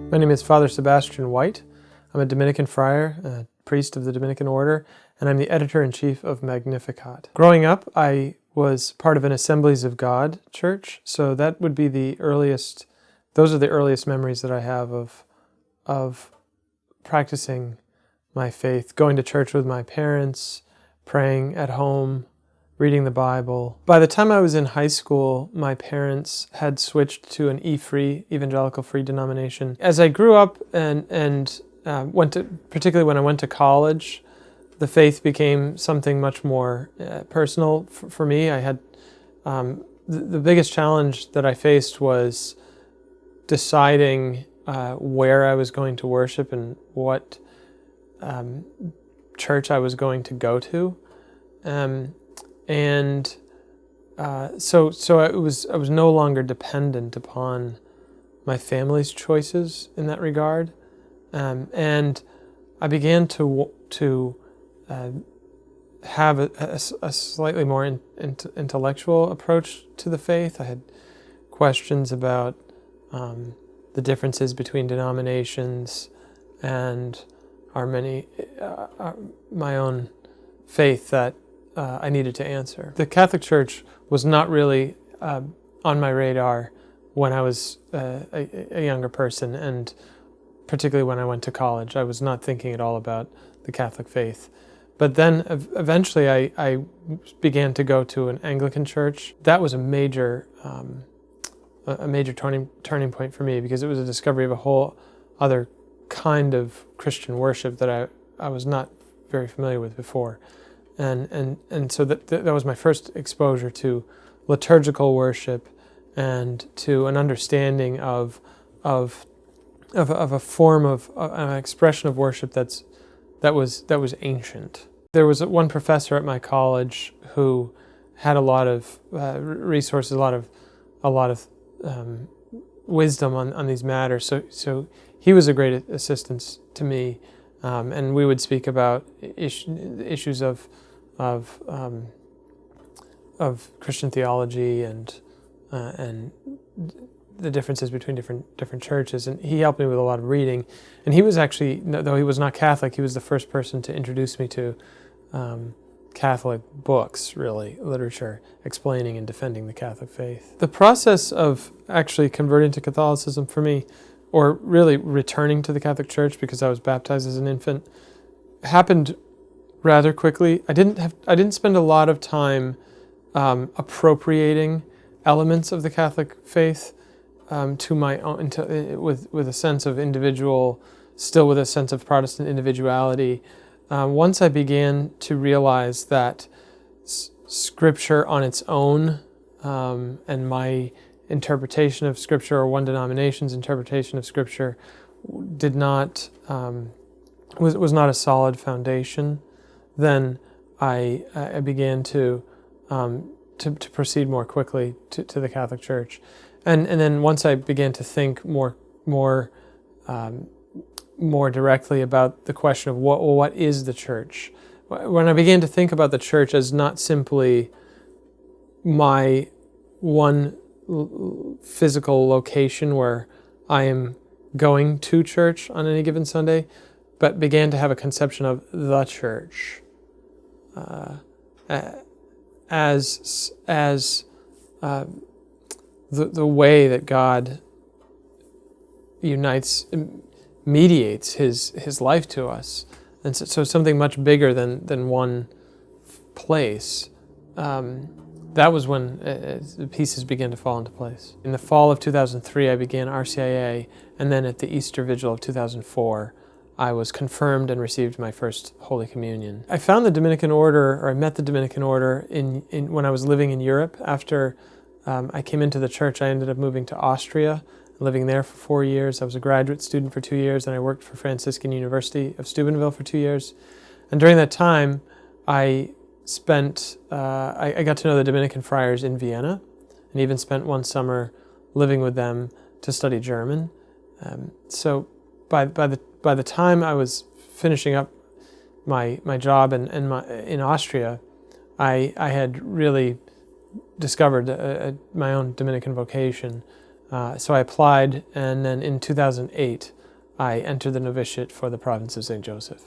My name is Father Sebastian White. I'm a Dominican friar, a priest of the Dominican order, and I'm the editor-in-chief of Magnificat. Growing up, I was part of an Assemblies of God church, so that would be those are the earliest memories that I have of practicing my faith, going to church with my parents, praying at home, reading the Bible. By the time I was in high school, my parents had switched to an Evangelical free denomination. As I grew up and particularly when I went to college, the faith became something much more personal for me. I had the biggest challenge that I faced was deciding where I was going to worship and what church I was going to go to. So I was no longer dependent upon my family's choices in that regard, and I began to have a slightly more intellectual approach to the faith. I had questions about the differences between denominations and my own faith that I needed to answer. The Catholic Church was not really on my radar when I was a younger person, and particularly when I went to college. I was not thinking at all about the Catholic faith. But then eventually I began to go to an Anglican church. That was a major turning point for me, because it was a discovery of a whole other kind of Christian worship that I was not very familiar with before. And so that was my first exposure to liturgical worship and to an understanding of a form of an expression of worship that was ancient. There was one professor at my college who had a lot of resources, a lot of wisdom on these matters. So he was a great assistance to me, and we would speak about issues of Christian theology and the differences between different churches, and he helped me with a lot of reading. And he was actually, though he was not Catholic, he was the first person to introduce me to Catholic books, really, literature, explaining and defending the Catholic faith. The process of actually converting to Catholicism for me, or really returning to the Catholic Church because I was baptized as an infant, happened rather quickly. I didn't spend a lot of time appropriating elements of the Catholic faith to my own, with a sense of still with a sense of Protestant individuality. Once I began to realize that Scripture on its own and my interpretation of Scripture, or one denomination's interpretation of Scripture, was not a solid foundation, then I began to proceed more quickly to the Catholic Church, and then once I began to think more directly about the question of what is the Church. When I began to think about the Church as not simply my one physical location where I am going to church on any given Sunday, but began to have a conception of the Church as the way that God mediates his life to us, and so something much bigger than one place. That was when the pieces began to fall into place. In the fall of 2003, I began RCIA, and then at the Easter Vigil of 2004, I was confirmed and received my first Holy Communion. I found the Dominican order, or I met the Dominican order when I was living in Europe. After I came into the church, I ended up moving to Austria, living there for 4 years. I was a graduate student for 2 years, and I worked for Franciscan University of Steubenville for 2 years. And during that time, I got to know the Dominican friars in Vienna, and even spent one summer living with them to study German. So by the time I was finishing up my job in Austria, I had really discovered my own Dominican vocation. So I applied, and then in 2008, I entered the novitiate for the province of St. Joseph.